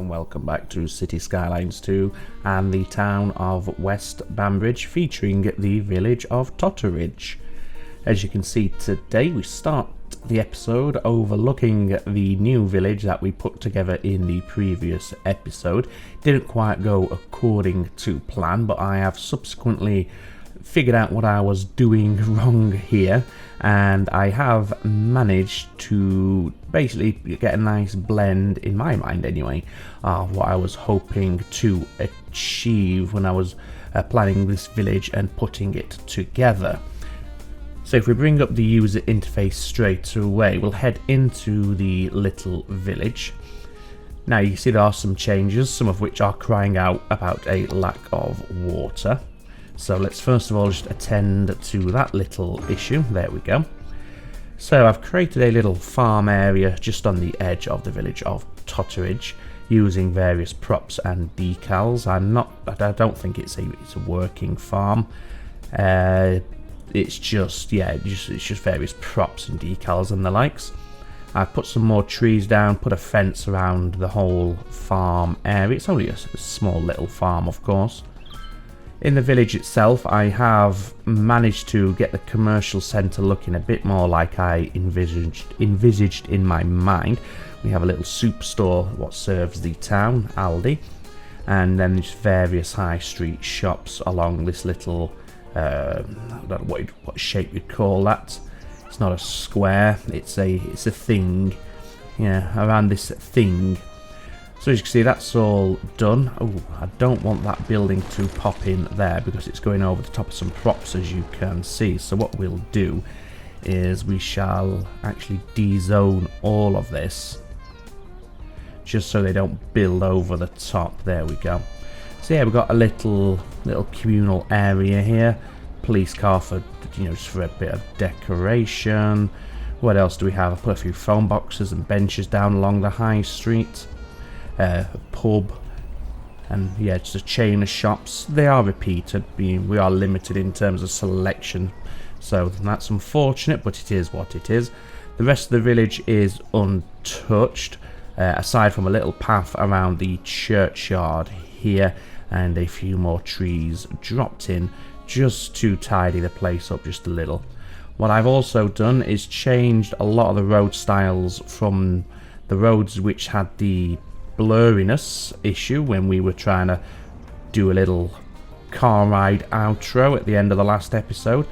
and welcome back to Cities Skylines 2 and the town of West Bambridge, featuring the village of Totteridge. As you can see today, we start the episode overlooking the new village that we put together in the previous episode. Didn't quite go according to plan, but I have subsequently figured out what I was doing wrong here, and I have managed to basically get a nice blend, in my mind anyway, of what I was hoping to achieve when I was planning this village and putting it together. So if we bring up the user interface straight away, we'll head into the little village. Now you can see there are some changes, some of which are crying out about a lack of water. So let's first of all just attend to that little issue. There we go. So I've created a little farm area just on the edge of the village of Totteridge using various props and decals. I don't think it's a working farm. It's just various props and decals and the likes. I've put some more trees down, put a fence around the whole farm area. It's only a small little farm, of course. In the village itself, I have managed to get the commercial centre looking a bit more like I envisaged in my mind. We have a little soup store, what serves the town, Aldi, and then there's various high street shops along this little, I don't know what shape you'd call that. It's not a square, it's a thing, yeah, around this thing. So as you can see, that's all done. Oh, I don't want that building to pop in there because it's going over the top of some props, as you can see. So what we'll do is we shall actually dezone all of this just so they don't build over the top. There we go. So yeah, we've got a little communal area here. Police car for, just for a bit of decoration. What else do we have? I put a few phone boxes and benches down along the high street. A pub, and yeah, just a chain of shops. They are repeated, we are limited in terms of selection, so that's unfortunate, but it is what it is. The rest of the village is untouched, aside from a little path around the churchyard here and a few more trees dropped in just to tidy the place up just a little. What I've also done is changed a lot of the road styles from the roads which had the blurriness issue when we were trying to do a little car ride outro at the end of the last episode.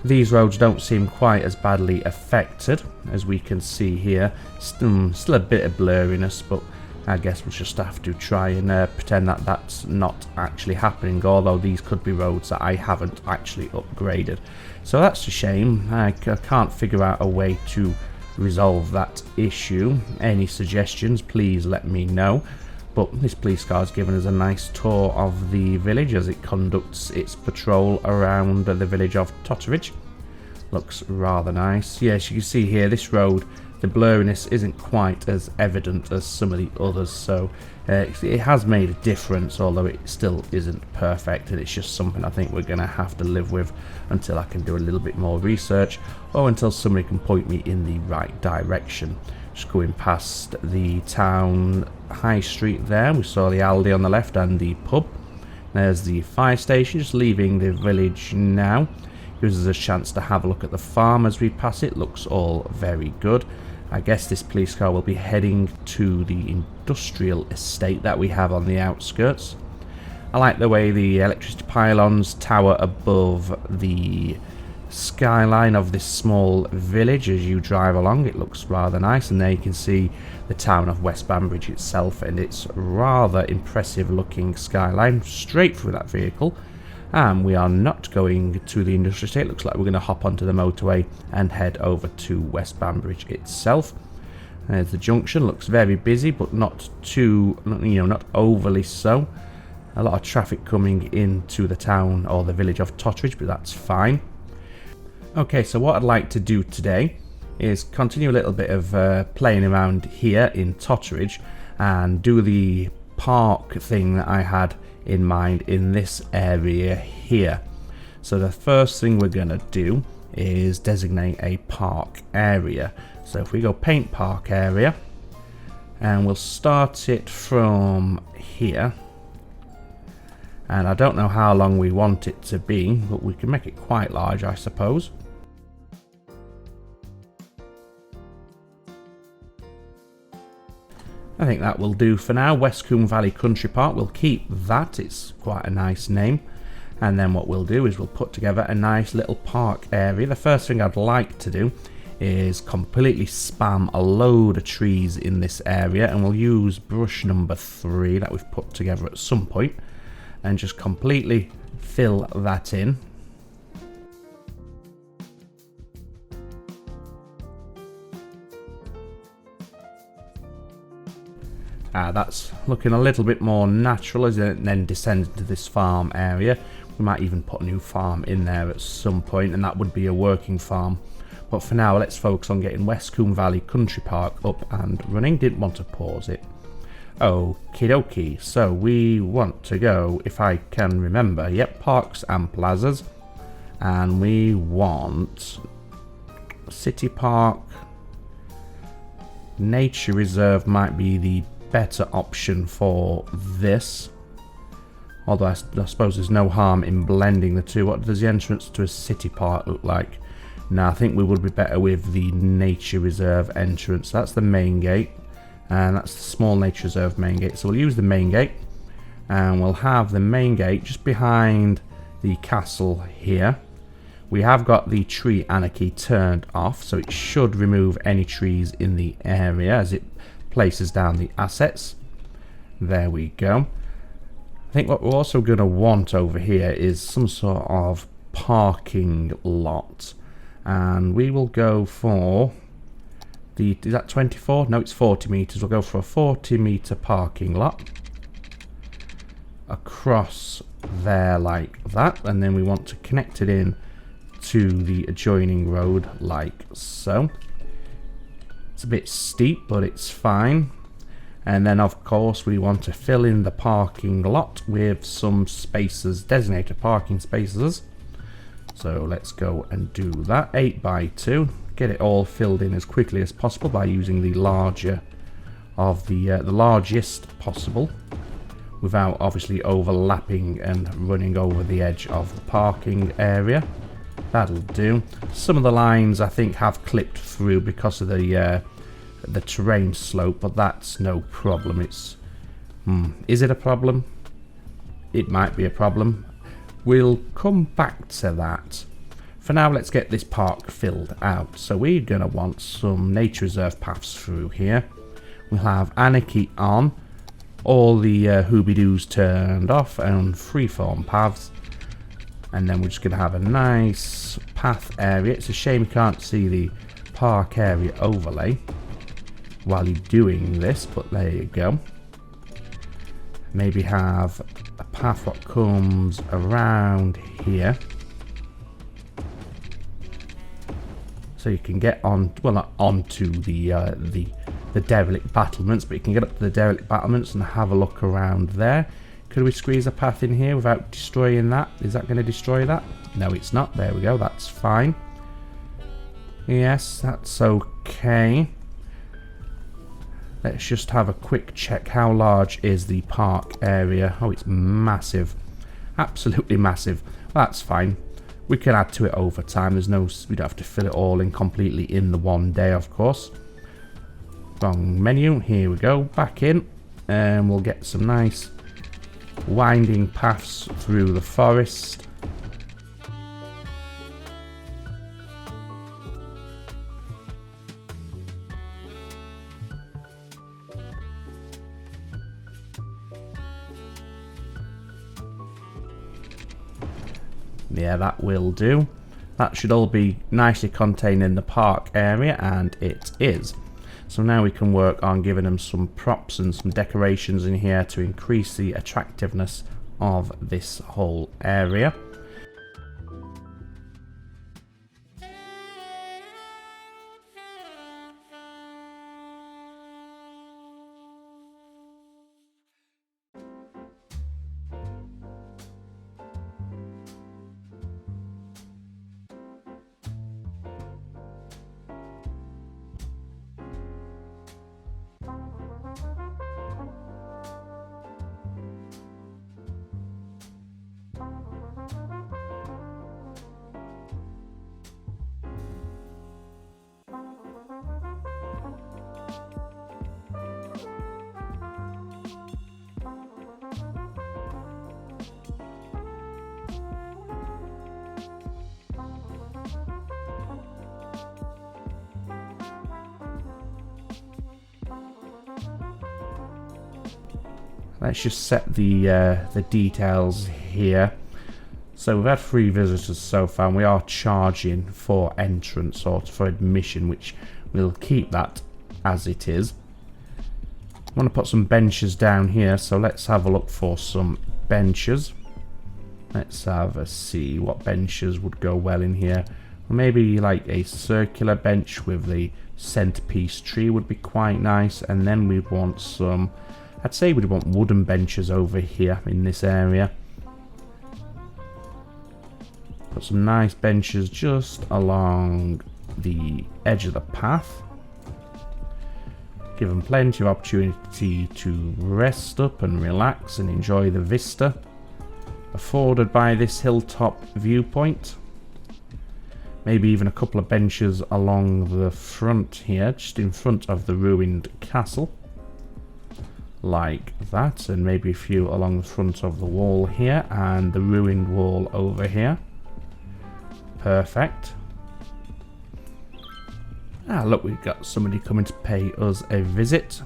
These roads don't seem quite as badly affected as we can see here. Still a bit of blurriness, but I guess we'll just have to try and pretend that that's not actually happening, although these could be roads that I haven't actually upgraded. So that's a shame. I can't figure out a way to resolve that issue. Any suggestions, please let me know. But this police car has given us a nice tour of the village as it conducts its patrol around the village of Totteridge. Looks rather nice. Yes, you can see here this road, the blurriness isn't quite as evident as some of the others, so it has made a difference, although it still isn't perfect, and it's just something I think we're going to have to live with until I can do a little bit more research, or until somebody can point me in the right direction. Just going past the town high street there, we saw the Aldi on the left and the pub. There's the fire station, just leaving the village now. Gives us a chance to have a look at the farm as we pass it. Looks all very good. I guess this police car will be heading to the industrial estate that we have on the outskirts. I like the way the electricity pylons tower above the skyline of this small village as you drive along. It looks rather nice, and there you can see the town of West Bambridge itself and its rather impressive looking skyline straight through that vehicle. And we are not going to the industrial estate. Looks like we're going to hop onto the motorway and head over to West Bambridge itself. There's the junction. Looks very busy, but not too, not overly so. A lot of traffic coming into the town or the village of Totteridge, but that's fine. Okay, so what I'd like to do today is continue a little bit of playing around here in Totteridge and do the park thing that I had in mind in this area here. So the first thing we're going to do is designate a park area. So if we go paint park area, And we'll start it from here. And I don't know how long we want it to be, but we can make it quite large, I suppose. I think that will do for now. West Coon Valley Country Park, we'll keep that, it's quite a nice name. And then what we'll do is we'll put together a nice little park area. The first thing I'd like to do is completely spam a load of trees in this area, and we'll use brush number 3 that we've put together at some point and just completely fill that in. That's looking a little bit more natural as it then descends into this farm area. We might even put a new farm in there at some point, and that would be a working farm. But for now, let's focus on getting West Coon Valley Country Park up and running. Didn't want to pause it. Okie dokie, so we want to go, if I can remember, yep, parks and plazas. And we want City Park. Nature Reserve might be the better option for this, although I suppose there's no harm in blending the two. What does the entrance to a city park look like? Now I think we would be better with the Nature Reserve entrance. That's the main gate, and that's the small Nature Reserve main gate, so we'll use the main gate, and we'll have the main gate just behind the castle here. We have got the tree anarchy turned off, so it should remove any trees in the area as it places down the assets. There we go. I think what we're also going to want over here is some sort of parking lot, and we will go for the, is that 24? No, it's 40 meters. We'll go for a 40 meter parking lot across there like that, and then we want to connect it in to the adjoining road like so. It's a bit steep, but it's fine. And then of course we want to fill in the parking lot with some spaces, designated parking spaces. So let's go and do that. 8x2. Get it all filled in as quickly as possible by using the larger of the largest possible, without obviously overlapping and running over the edge of the parking area. That'll do. Some of the lines I think have clipped through because of the terrain slope, but that's no problem. It's is it a problem? It might be a problem. We'll come back to that. For now, let's get this park filled out. So we're gonna want some nature reserve paths through here. We'll have anarchy on, all the hooby-doos turned off, and freeform paths. And then we're just gonna have a nice path area. It's a shame you can't see the park area overlay while you're doing this, but there you go. Maybe have a path that comes around here, so you can get on, well, not onto the derelict battlements, but you can get up to the derelict battlements and have a look around there. Could we squeeze a path in here without destroying that? Is that going to destroy that? No, it's not. There we go. That's fine. Yes, that's okay. Let's just have a quick check. How large is the park area? Oh, it's massive. Absolutely massive. That's fine. We can add to it over time. There's no, we don't have to fill it all in completely in the one day, of course. Wrong menu. Here we go. Back in. And we'll get some nice winding paths through the forest. Yeah, that will do. That should all be nicely contained in the park area, and it is. So now we can work on giving them some props and some decorations in here to increase the attractiveness of this whole area. Let's just set the details here. So we've had 3 visitors so far, and we are charging for entrance or for admission, which we'll keep that as it is. I want to put some benches down here, so let's have a look for some benches. Let's have a see what benches would go well in here. Maybe like a circular bench with the centerpiece tree would be quite nice, and then we'd want some, I'd say we'd want wooden benches over here in this area. Put some nice benches just along the edge of the path. Give them plenty of opportunity to rest up and relax and enjoy the vista afforded by this hilltop viewpoint. Maybe even a couple of benches along the front here, just in front of the ruined castle. Like that, and maybe a few along the front of the wall here and the ruined wall over here. Perfect. Ah, look, we've got somebody coming to pay us a visit.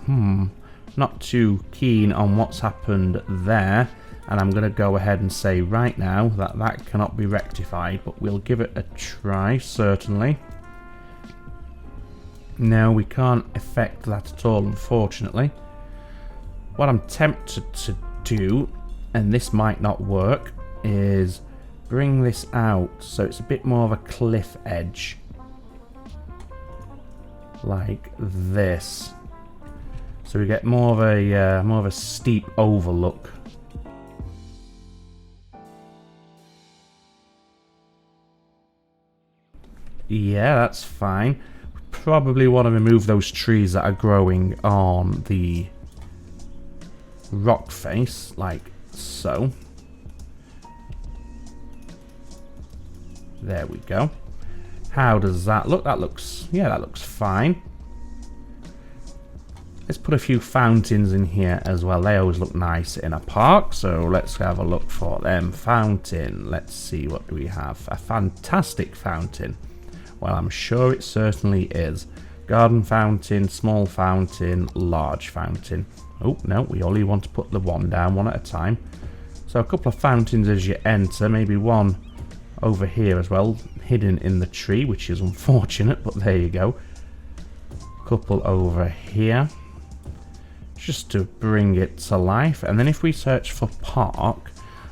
Not too keen on what's happened there. And I'm going to go ahead and say right now that that cannot be rectified, but we'll give it a try, certainly. No, we can't affect that at all, unfortunately. What I'm tempted to do, and this might not work, is bring this out so it's a bit more of a cliff edge. Like this. So we get more of a steep overlook. Yeah, that's fine. Probably want to remove those trees that are growing on the rock face, like so. There we go. How does that look? That looks, yeah, that looks fine. Let's put a few fountains in here as well. They always look nice in a park, so let's have a look for them. Fountain. Let's see, what do we have? A fantastic fountain. Well, I'm sure it certainly is. Garden fountain, small fountain, large fountain. Oh, no, we only want to put the one down, one at a time. So a couple of fountains as you enter, maybe one over here as well, hidden in the tree, which is unfortunate, but there you go. Couple over here, just to bring it to life. And then if we search for park,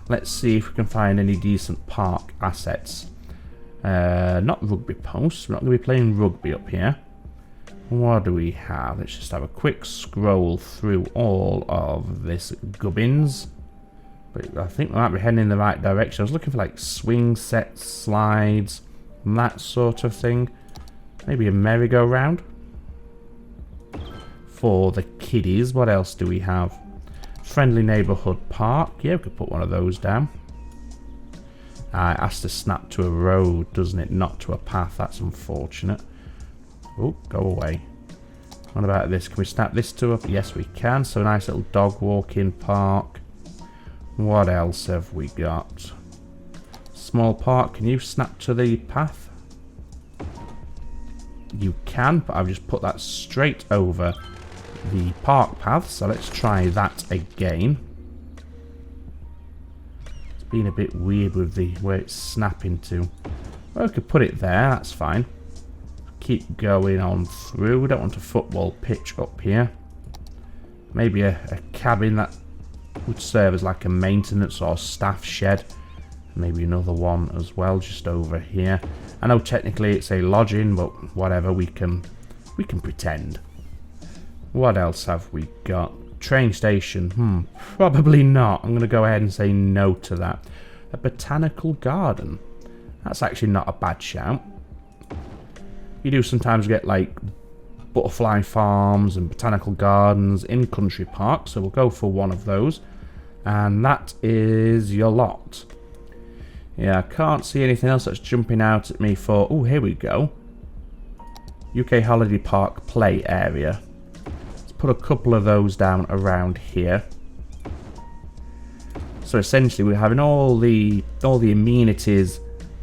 let's see if we can find any decent park assets. Not rugby posts. We're not going to be playing rugby up here. What do we have? Let's just have a quick scroll through all of this gubbins. But I think we might be heading in the right direction. I was looking for like swing sets, slides, and that sort of thing. Maybe a merry-go-round for the kiddies. What else do we have? Friendly neighborhood park. Yeah, we could put one of those down. It has to snap to a road, doesn't it? Not to a path. That's unfortunate. Oh, go away. What about this? Can we snap this to a... Yes, we can. So a nice little dog walking park. What else have we got? Small park. Can you snap to the path? You can, but I've just put that straight over the park path. So let's try that again. Been a bit weird with the where it's snapping to. Well, we could put it there, that's fine. Keep going on through. We don't want a football pitch up here. Maybe a cabin that would serve as like a maintenance or staff shed. Maybe another one as well, just over here. I know technically it's a lodging, but whatever, we can pretend. What else have we got? Train station. Probably not. I'm going to go ahead and say no to that. A botanical garden. That's actually not a bad shout. You do sometimes get like butterfly farms and botanical gardens in country parks, so we'll go for one of those. And that is your lot. Yeah, I can't see anything else that's jumping out at me for... Oh, here we go. UK Holiday Park play area. Put a couple of those down around here. So essentially we're having all the amenities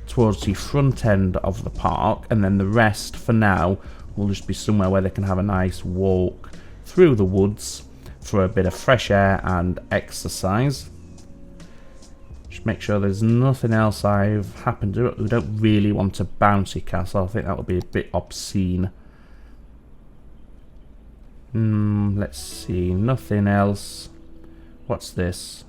towards the front end of the park, and then the rest for now will just be somewhere where they can have a nice walk through the woods for a bit of fresh air and exercise. Just make sure there's nothing else I've happened to. We don't really want a bouncy castle. I think that would be a bit obscene. Let's see. Nothing else. What's this?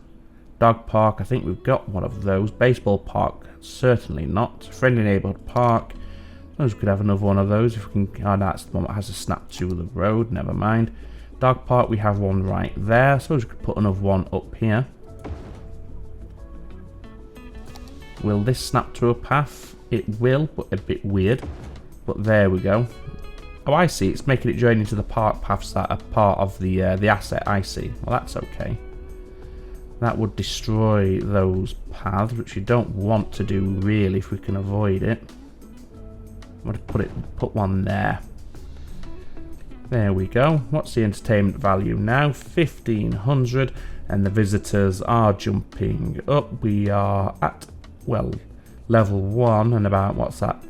Dog park. I think we've got one of those. Baseball park. Certainly not. Friendly neighborhood park. I suppose we could have another one of those if we can. Oh, that's the one that has a snap to the road. Never mind. Dog park. We have one right there. I suppose we could put another one up here. Will this snap to a path? It will, but a bit weird. But there we go. Oh, I see. It's making it join into the park paths that are part of the asset. I see. Well, that's okay. That would destroy those paths, which you don't want to do really if we can avoid it. I'm going to put one there. There we go. What's the entertainment value now? 1,500, and the visitors are jumping up. We are at, well, level 1 and about, what's that,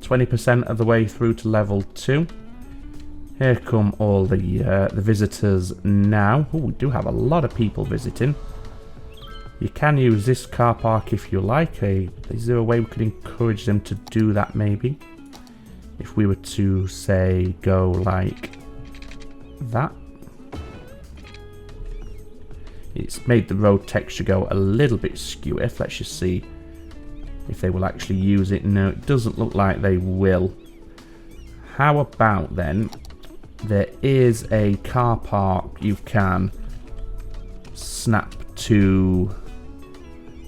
20% of the way through to level 2. Here come all the visitors now. Oh, we do have a lot of people visiting. You can use this car park if you like. Is there a way we could encourage them to do that maybe? If we were to, say, go like that. It's made the road texture go a little bit skew. Let's just see if they will actually use it. No, it doesn't look like they will. How about then, there is a car park you can snap to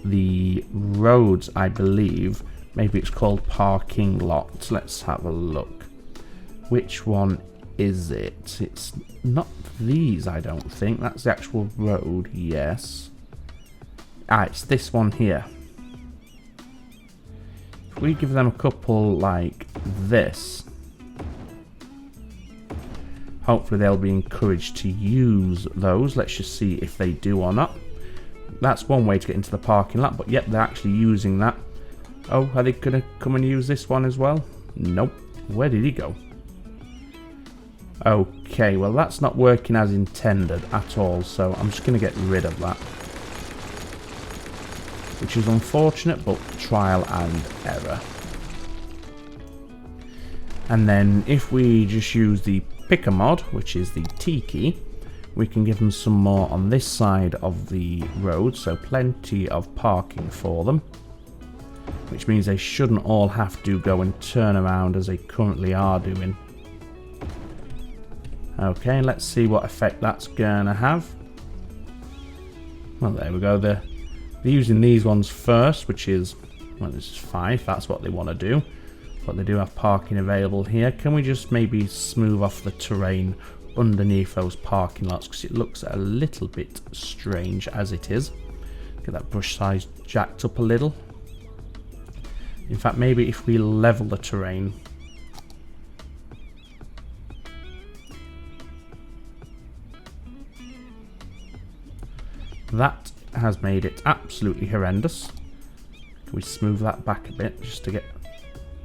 the roads, I believe. Maybe it's called parking lot. Let's have a look. Which one is it? It's not these, I don't think. That's the actual road, yes. Ah, it's this one here. If we give them a couple like this, hopefully they'll be encouraged to use those. Let's just see if they do or not. That's one way to get into the parking lot, but yep, they're actually using that. Oh, are they going to come and use this one as well? Nope. Where did he go? Okay, well that's not working as intended at all, so I'm just going to get rid of that. Which is unfortunate, but trial and error. And then if we just use the picker mod, which is the T key, we can give them some more on this side of the road, so plenty of parking for them. Which means they shouldn't all have to go and turn around as they currently are doing. Okay, let's see what effect that's gonna have. Well, there we go. They're using these ones first, which is, well, this is 5. That's what they want to do. But they do have parking available here. Can we just maybe smooth off the terrain underneath those parking lots, because it looks a little bit strange as it is. Get that brush size jacked up a little. In fact, maybe if we level the terrain. That has made it absolutely horrendous. Can we smooth that back a bit just to get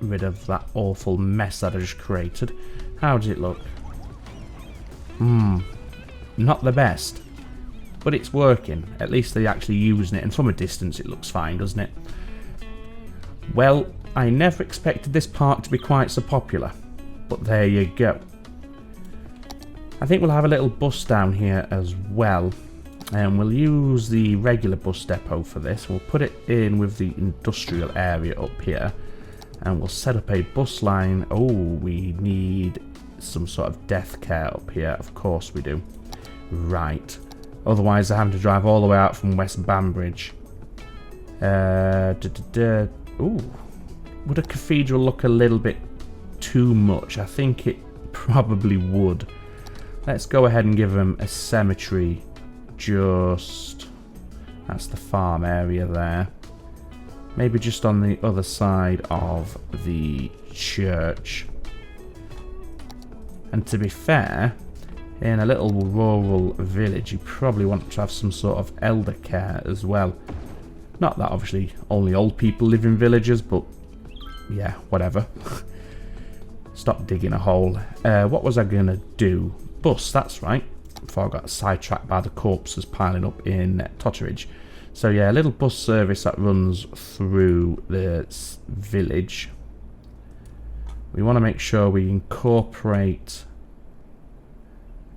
rid of that awful mess that I just created? How does it look? Not the best. But it's working. At least they're actually using it, and from a distance it looks fine, doesn't it? Well, I never expected this park to be quite so popular. But there you go. I think we'll have a little bus down here as well. And we'll use the regular bus depot for this. We'll put it in with the industrial area up here. And we'll set up a bus line. Oh, we need some sort of death care up here. Of course we do. Right. Otherwise they're having to drive all the way out from West Bambridge. Ooh. Would a cathedral look a little bit too much? I think it probably would. Let's go ahead and give them a cemetery. Just, that's the farm area there. Maybe just on the other side of the church. And to be fair, in a little rural village, you probably want to have some sort of elder care as well. Not that obviously only old people live in villages, but yeah, whatever. Stop digging a hole. What was I gonna do? Bus, that's right. before I got sidetracked by the corpses piling up in Totteridge. So yeah, a little bus service that runs through the village. We want to make sure we incorporate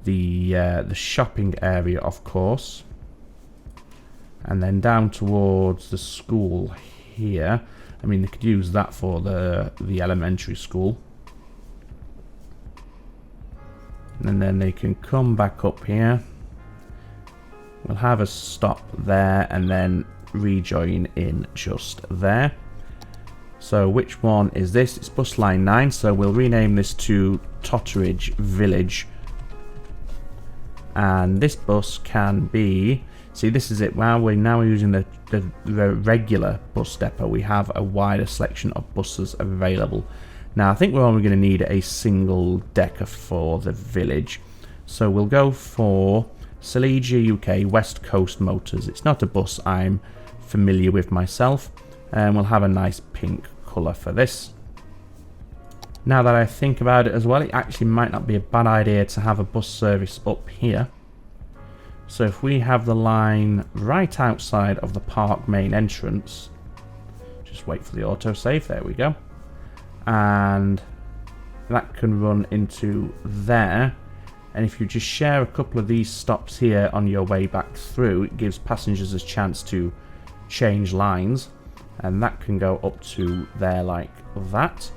the shopping area, of course, and then down towards the school here. I mean, they could use that for the elementary school, and then they can come back up here. We'll have a stop there and then rejoin in just there. So which one is this? It's bus line 9, so we'll rename this to Totteridge Village. And this bus can be... See, this is it. While we're now using the regular bus depot, we have a wider selection of buses available. Now, I think we're only going to need a single decker for the village. So we'll go for Silesia UK West Coast Motors. It's not a bus I'm familiar with myself. And we'll have a nice pink colour for this. Now that I think about it as well, it actually might not be a bad idea to have a bus service up here. So if we have the line right outside of the park main entrance, just wait for the autosave, there we go. And that can run into there. And if you just share a couple of these stops here on your way back through, it gives passengers a chance to change lines. And that can go up to there like that.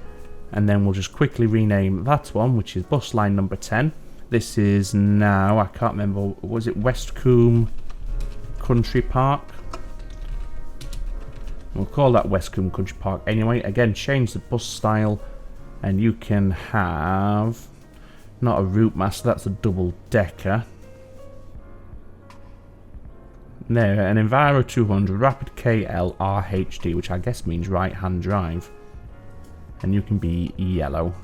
And then we'll just quickly rename that one, which is bus line number 10. This is now, I can't remember, was it West Coon Country Park? We'll call that West Coon Country Park anyway. Again, change the bus style, and you can have, not a route master, that's a double decker. There, an Enviro 200 Rapid KL RHD, which I guess means right hand drive. And you can be yellow.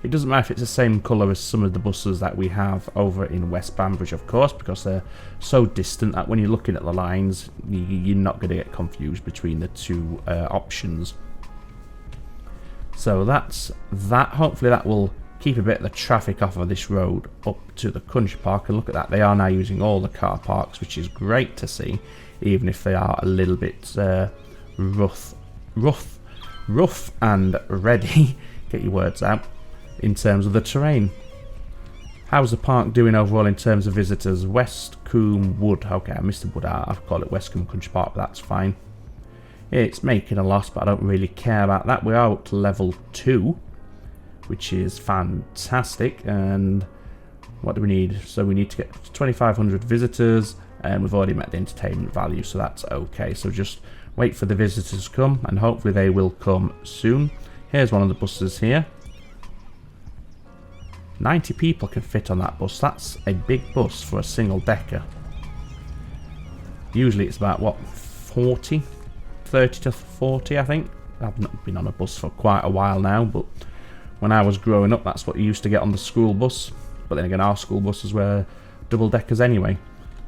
It doesn't matter if it's the same colour as some of the buses that we have over in West Bambridge, of course, because they're so distant that when you're looking at the lines, you're not going to get confused between the two options. So that's that. Hopefully that will keep a bit of the traffic off of this road up to the country park. And look at that, they are now using all the car parks, which is great to see, even if they are a little bit rough and ready. Get your words out. In terms of the terrain. How's the park doing overall in terms of visitors? West Coombe Wood. Okay, I missed the wood out. I've called it West Coombe Country Park, but that's fine. It's making a loss, but I don't really care about that. We are up to level 2, which is fantastic. And what do we need? So we need to get 2,500 visitors, and we've already met the entertainment value, so that's okay. So just wait for the visitors to come, and hopefully they will come soon. Here's one of the buses here. 90 people can fit on that bus. That's a big bus for a single decker. Usually it's about, what, 30 to 40, I think. I've not been on a bus for quite a while now, but when I was growing up, that's what you used to get on the school bus. But then again, our school buses were double deckers anyway.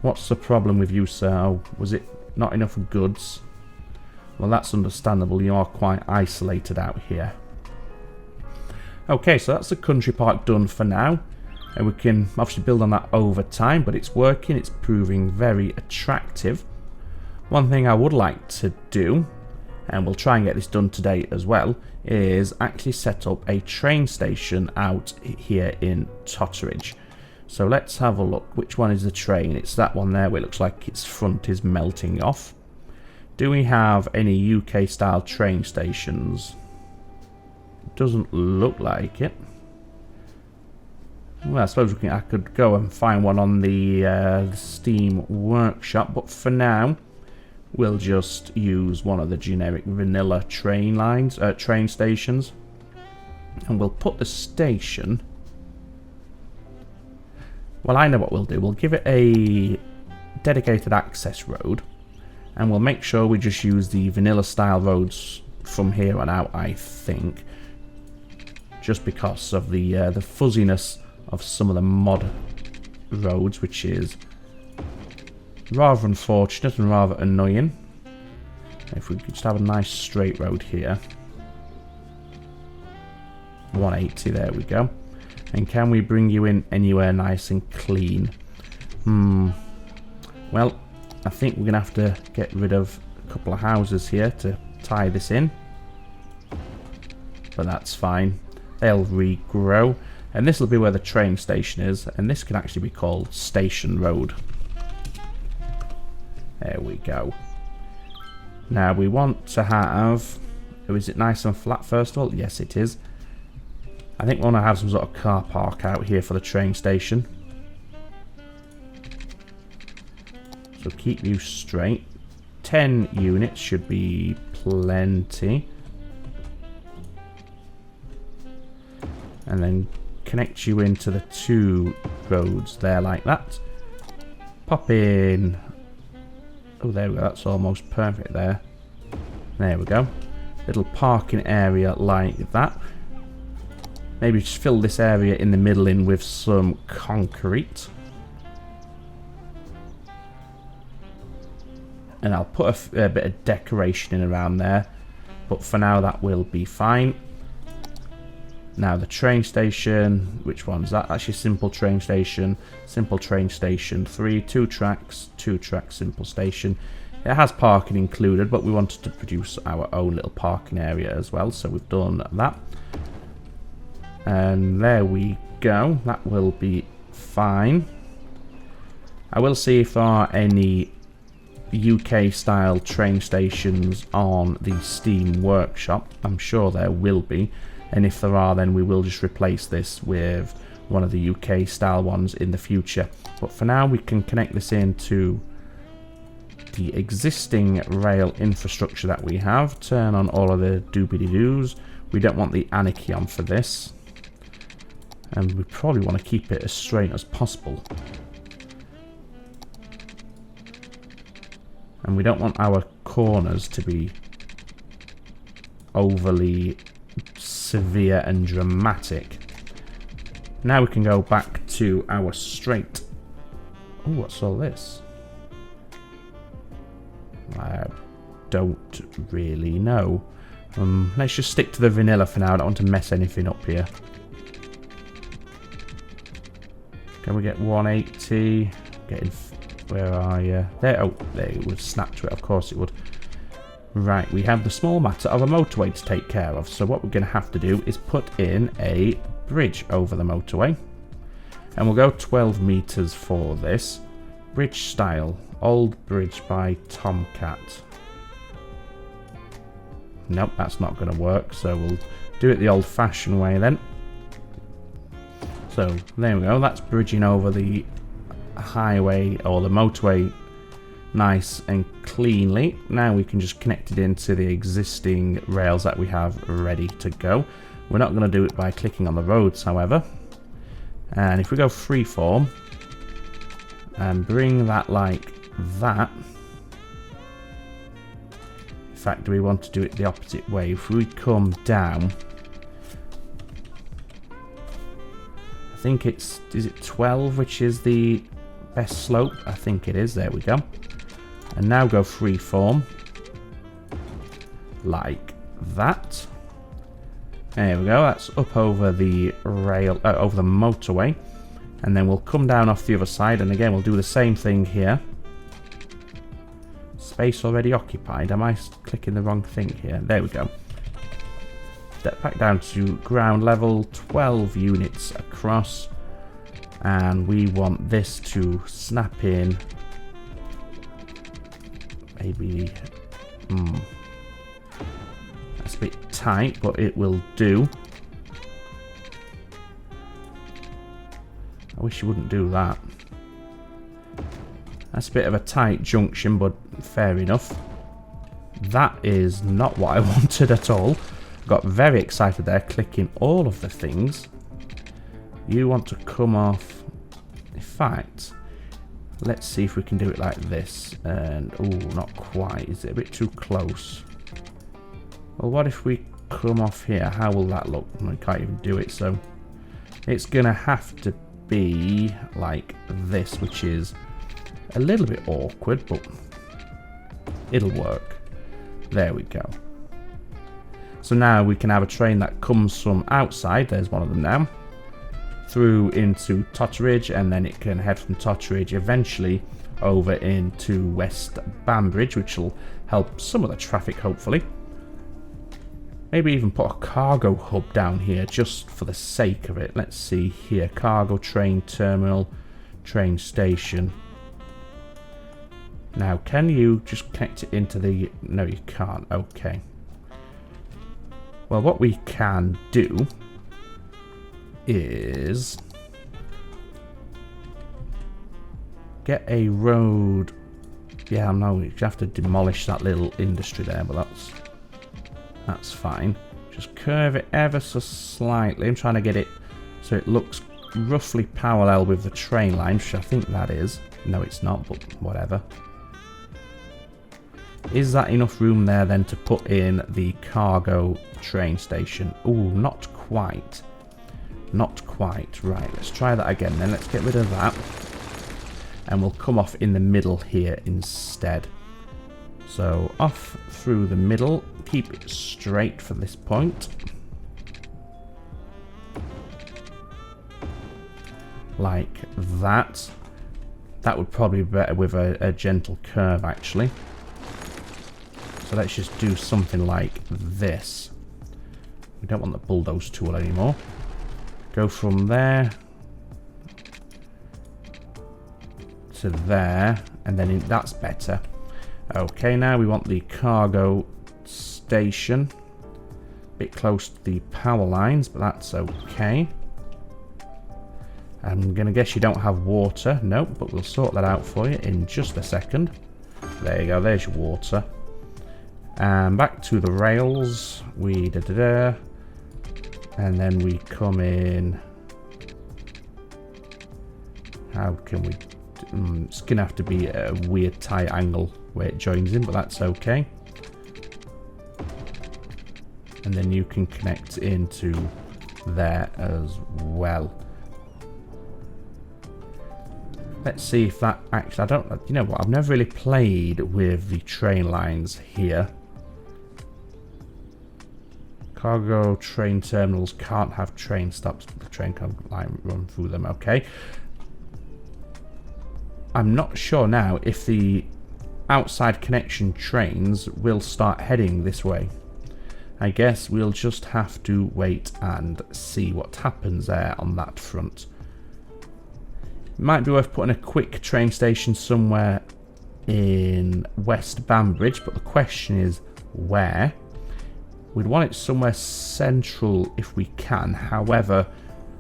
What's the problem with you, sir? Oh, was it not enough goods? Well, that's understandable. You are quite isolated out here. Okay, so that's the country park done for now. And we can obviously build on that over time, but it's working. It's proving very attractive. One thing I would like to do, and we'll try and get this done today as well, is actually set up a train station out here in Totteridge. So let's have a look. Which one is the train? It's that one there where it looks like its front is melting off. Do we have any UK style train stations? Doesn't look like it. Well, I suppose I could go and find one on the Steam Workshop, but for now we'll just use one of the generic vanilla train lines, train stations, and we'll put the station. Well, I know what we'll do. We'll give it a dedicated access road, and we'll make sure we just use the vanilla style roads from here on out, I think. Just because of the fuzziness of some of the mod roads, which is rather unfortunate and rather annoying. If we could just have a nice straight road here. 180, there we go. And can we bring you in anywhere nice and clean? Well, I think we're going to have to get rid of a couple of houses here to tie this in. But that's fine. They'll regrow. And this will be where the train station is. And this can actually be called Station Road. There we go. Now we want to have... Oh, is it nice and flat first of all? Yes, it is. I think we want to have some sort of car park out here for the train station. So keep you straight. 10 units should be plenty. And then connect you into the 2 roads there like that. Pop in. Oh, there we go. That's almost perfect there. There we go. Little parking area like that. Maybe just fill this area in the middle in with some concrete. And I'll put a bit of decoration in around there. But for now that will be fine. Now the train station, which one's that? That's your simple train station 3, 2 tracks, simple station. It has parking included, but we wanted to produce our own little parking area as well, so we've done that. And there we go, that will be fine. I will see if there are any UK style train stations on the Steam Workshop. I'm sure there will be. And if there are, then we will just replace this with one of the UK style ones in the future. But for now, we can connect this into the existing rail infrastructure that we have. Turn on all of the doobity-doos. We don't want the anarchy on for this. And we probably want to keep it as straight as possible. And we don't want our corners to be overly severe and dramatic. Now we can go back to our straight. Oh, what's all this? I don't really know. Let's just stick to the vanilla for now. I don't want to mess anything up here. Can we get 180? Getting... Where are you? There. Oh, there it would snap to it. Of course it would. Right, we have the small matter of a motorway to take care of. So what we're going to have to do is put in a bridge over the motorway. And we'll go 12 meters for this. Bridge style. Old bridge by Tomcat. Nope, that's not going to work. So we'll do it the old-fashioned way then. So there we go. That's bridging over the highway or the motorway nice and cleanly. Now we can just connect it into the existing rails that we have ready to go. We're not going to do it by clicking on the roads, however. And if we go freeform and bring that like that. In fact, do we want to do it the opposite way? If we come down, I think it's, is it 12 which is the best slope? I think it is. There we go. And now go freeform like that. There we go. That's up over the rail, over the motorway, and then we'll come down off the other side. And again, we'll do the same thing here. Space already occupied. Am I clicking the wrong thing here? There we go. Step back down to ground level, 12 units across, and we want this to snap in. Maybe, that's a bit tight, but it will do. I wish you wouldn't do that. That's a bit of a tight junction, but fair enough. That is not what I wanted at all. Got very excited there, clicking all of the things. You want to come off. In fact, let's see if we can do it like this. And, oh, not quite. Is it a bit too close? Well, what if we come off here? How will that look? I can't even do it, so it's going to have to be like this, which is a little bit awkward, but it'll work. There we go. So now we can have a train that comes from outside. There's one of them now. through into Totteridge, and then it can head from Totteridge eventually over into West Bambridge, which will help some of the traffic hopefully. Maybe even put a cargo hub down here just for the sake of it. Let's see here. Cargo train terminal, train station. Now, can you just connect it into the... No, you can't. Okay. Well, what we can do is get a road. Yeah, no, you have to demolish that little industry there, but that's fine. Just curve it ever so slightly. I'm trying to get it so it looks roughly parallel with the train line, which I think that is. No, it's not, but whatever. Is that enough room there then to put in the cargo train station? Ooh, not quite. Not quite. Right, let's try that again then. Let's get rid of that. And we'll come off in the middle here instead. So off through the middle. Keep it straight for this point. Like that. That would probably be better with a gentle curve actually. So let's just do something like this. We don't want the bulldoze tool anymore. Go from there to there, and then that's better. Okay, now we want the cargo station. A bit close to the power lines, but that's okay. I'm going to guess you don't have water. Nope, but we'll sort that out for you in just a second. There you go, there's your water. And back to the rails. We and then we come in. How can we... it's going to have to be a weird tight angle where it joins in, but that's okay. And then you can connect into there as well. Let's see if that actually... I don't... You know what? I've never really played with the train lines here. Cargo train terminals can't have train stops, but the train can run through them. Okay. I'm not sure now if the outside connection trains will start heading this way. I guess we'll just have to wait and see what happens there on that front. It might be worth putting a quick train station somewhere in West Bambridge, but the question is where? We'd want it somewhere central if we can. However,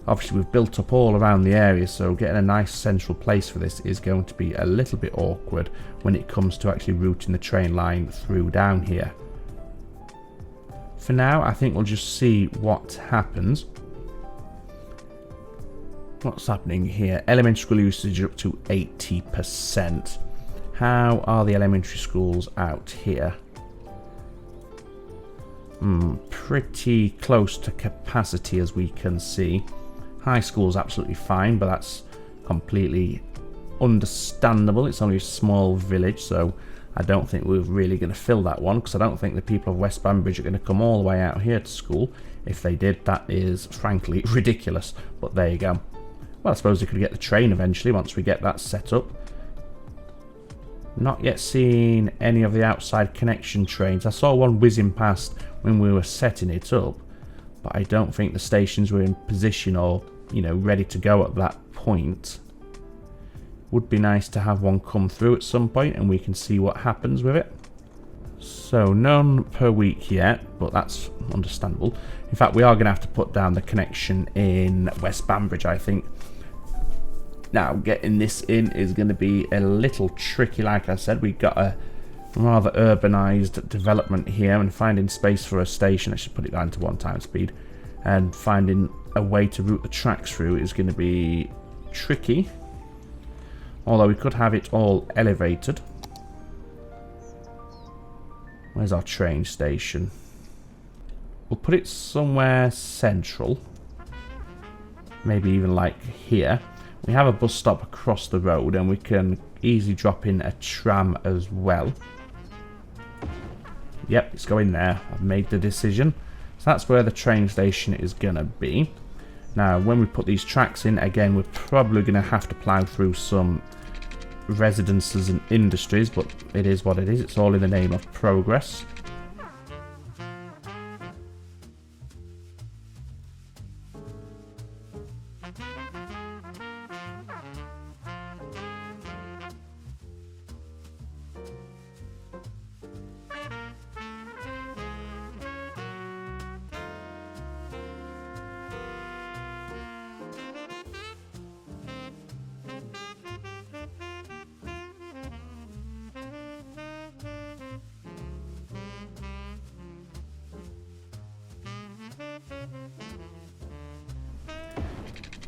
obviously we've built up all around the area, so getting a nice central place for this is going to be a little bit awkward when it comes to actually routing the train line through down here. For now, I think we'll just see what happens. What's happening here? Elementary school usage up to 80%. How are the elementary schools out here? Pretty close to capacity as we can see. High school's absolutely fine, but that's completely understandable. It's only a small village, so I don't think we're really going to fill that one, because I don't think the people of West Bambridge are going to come all the way out here to school. If they did, that is frankly ridiculous. But there you go. Well, I suppose we could get the train eventually once we get that set up. Not yet seen any of the outside connection trains. I saw one whizzing past when we were setting it up, but I don't think the stations were in position or, you know, ready to go at that point. Would be nice to have one come through at some point and we can see what happens with it. So none per week yet, but that's understandable. In fact, we are going to have to put down the connection in West Bambridge, I think. Now, getting this in is going to be a little tricky. Like I said, we've got a rather urbanized development here, and finding space for a station, I should put it down to 1x speed, and finding a way to route the tracks through is going to be tricky. Although we could have it all elevated. Where's our train station? We'll put it somewhere central. Maybe even like here. We have a bus stop across the road, and we can easily drop in a tram as well. Yep, it's going there. I've made the decision. So that's where the train station is going to be. Now, when we put these tracks in, again, we're probably going to have to plough through some residences and industries, but it is what it is. It's all in the name of progress.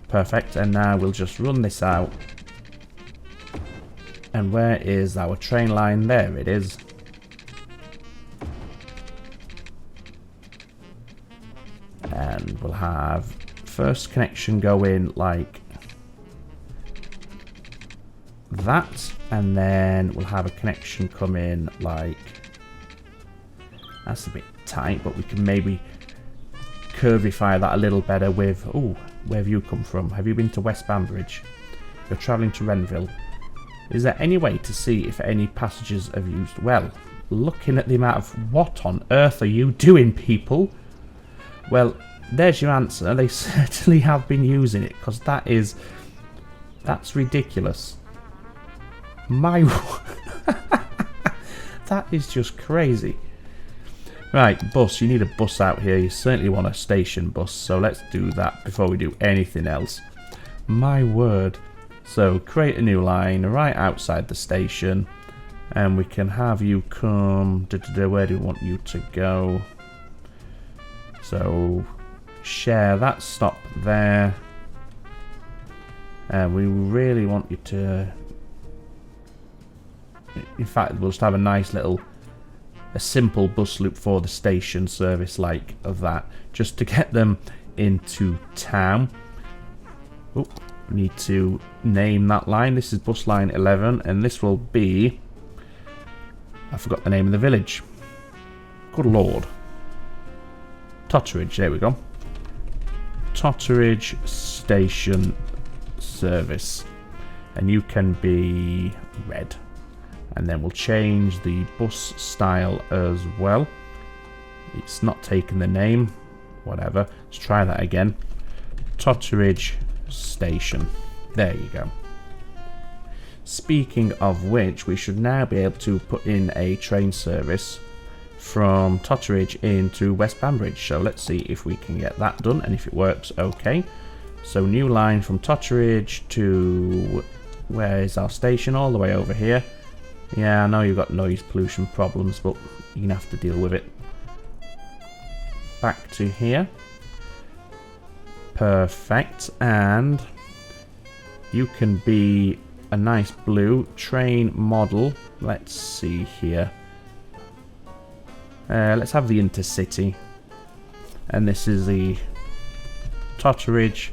Perfect, and now we'll just run this out. And where is our train line? There it is. And we'll have first connection go in like that, and then we'll have a connection come in like, that's a bit tight, but we can maybe curvify that a little better with, oh, where have you come from? Have you been to West Bambridge? You're travelling to Renville. Is there any way to see if any passengers have used? Well, looking at the amount of, what on earth are you doing, people? Well, there's your answer. They certainly have been using it, because that's ridiculous. My that is just crazy. Right, bus. You need a bus out here. You certainly want a station bus, so let's do that before we do anything else. My word. So, create a new line right outside the station, and we can have you come... Where do we want you to go? So, share that stop there. And we really want you to... In fact, we'll just have a nice little... a simple bus loop for the station service like that, just to get them into town. Oh, we need to name that line. This is bus line 11, and this will be, I forgot the name of the village. Good lord. Totteridge, there we go. Totteridge Station Service. And you can be red. And then we'll change the bus style as well. It's not taking the name. Whatever. Let's try that again. Totteridge Station. There you go. Speaking of which, we should now be able to put in a train service from Totteridge into West Bambridge. So let's see if we can get that done, and if it works, okay. So new line from Totteridge to... where is our station? All the way over here. Yeah, I know you've got noise pollution problems, but you're going to have to deal with it. Back to here. Perfect. And you can be a nice blue train model. Let's see here. Let's have the Intercity. And this is the Totteridge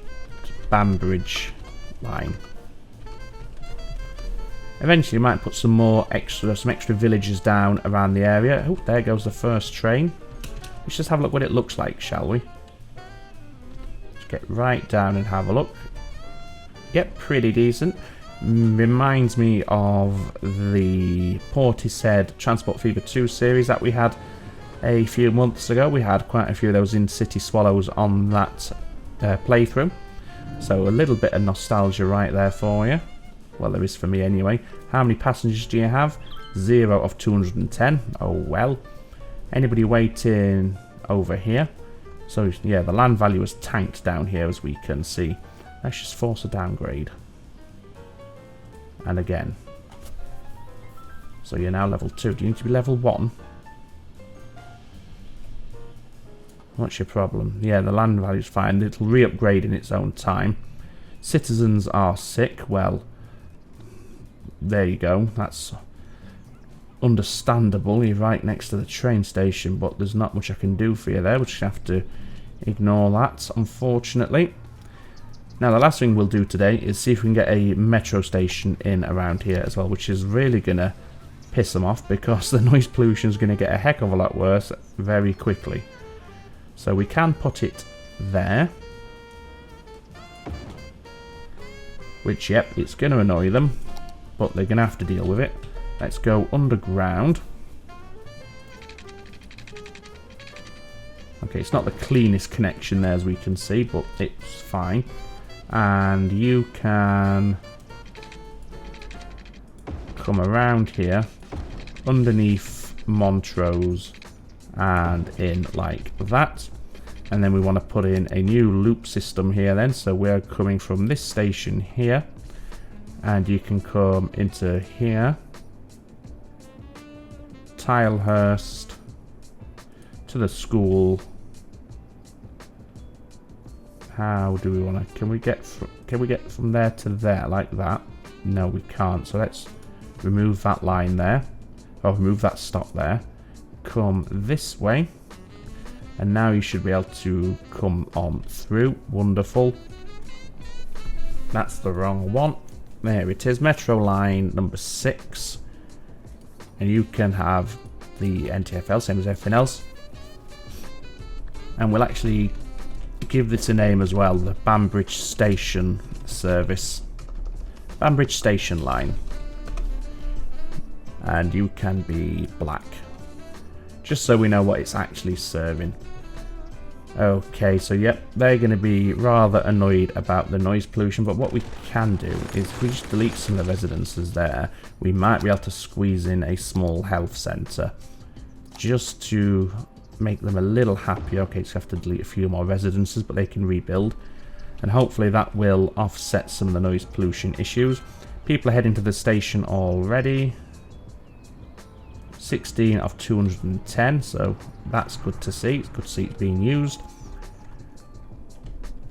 Bambridge line. Eventually, might put some extra villages down around the area. Oh, there goes the first train. Let's just have a look what it looks like, shall we? Let's get right down and have a look. Yep, pretty decent. Reminds me of the Portishead Transport Fever 2 series that we had a few months ago. We had quite a few of those in City Swallows on that playthrough. So a little bit of nostalgia right there for you. Well, there is for me anyway. How many passengers do you have? 0 of 210. Oh, well. Anybody waiting over here? So, yeah, the land value is tanked down here, as we can see. Let's just force a downgrade. And again. So you're now level 2. Do you need to be level 1? What's your problem? Yeah, the land value is fine. It'll re-upgrade in its own time. Citizens are sick. Well... there you go, that's understandable. You're right next to the train station, but there's not much I can do for you there. We'll just have to ignore that, unfortunately. Now, the last thing we'll do today is see if we can get a metro station in around here as well, which is really going to piss them off, because the noise pollution is going to get a heck of a lot worse very quickly. So we can put it there. Which, yep, it's going to annoy them, but they're going to have to deal with it. Let's go underground. Okay, it's not the cleanest connection there, as we can see, but it's fine. And you can come around here, underneath Montrose, and in like that. And then we want to put in a new loop system here then. So we're coming from this station here, and you can come into here, Tilehurst, to the school. How do we want to? Can we get from there to there like that? No, we can't. So let's remove that line there. Oh, remove that stop there. Come this way. And now you should be able to come on through. Wonderful. That's the wrong one. There it is. Metro line number 6. And you can have the NTFL, same as everything else. And we'll actually give this a name as well. The Bambridge Station Service. Bambridge Station Line. And you can be black. Just so we know what it's actually serving. Okay, so yep, they're going to be rather annoyed about the noise pollution, but what we can do is if we just delete some of the residences there, we might be able to squeeze in a small health centre just to make them a little happier. Okay, so we have to delete a few more residences, but they can rebuild, and hopefully that will offset some of the noise pollution issues. People are heading to the station already. 16 of 210, so that's good to see. It's good to see it's being used.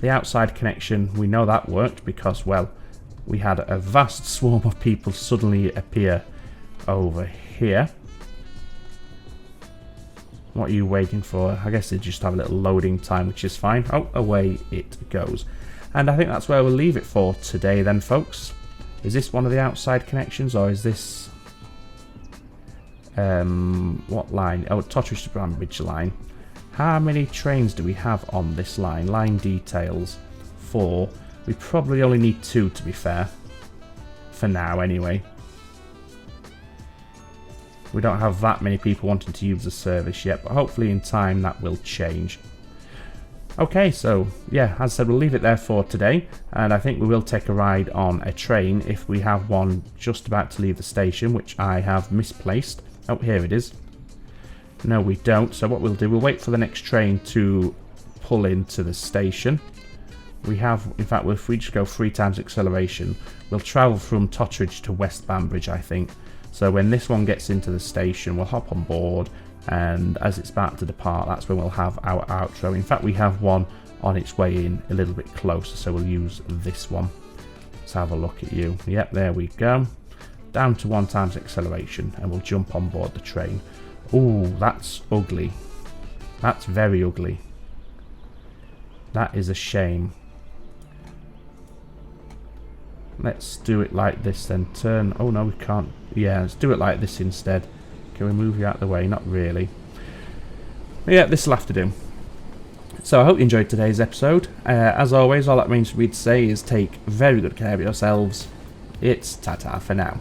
The outside connection, we know that worked because, well, we had a vast swarm of people suddenly appear over here. What are you waiting for? I guess they just have a little loading time, which is fine. Oh, away it goes. And I think that's where we'll leave it for today then, folks. Is this one of the outside connections, or is this... what line? Oh, Totteridge to Bambridge line. How many trains do we have on this line? Line details 4. We probably only need 2, to be fair, for now anyway. We don't have that many people wanting to use the service yet, but hopefully in time that will change. Okay, so yeah, as I said, we'll leave it there for today, and I think we will take a ride on a train if we have one just about to leave the station, which I have misplaced. Oh, here it is. No, we don't. So what we'll do, we'll wait for the next train to pull into the station. We have, in fact, if we just go 3 times acceleration, we'll travel from Totteridge to West Bambridge, I think. So when this one gets into the station, we'll hop on board, and as it's about to depart, that's when we'll have our outro. In fact, we have one on its way in a little bit closer, so we'll use this one. Let's have a look at you. Yep, there we go. Down to 1 times acceleration, and we'll jump on board the train. Ooh, that's ugly. That's very ugly. That is a shame. Let's do it like this then. Turn. Oh no, we can't. Yeah, let's do it like this instead. Can we move you out of the way? Not really. But yeah, this will have to do. So I hope you enjoyed today's episode. As always, all that means for me to say is take very good care of yourselves. It's ta-ta for now.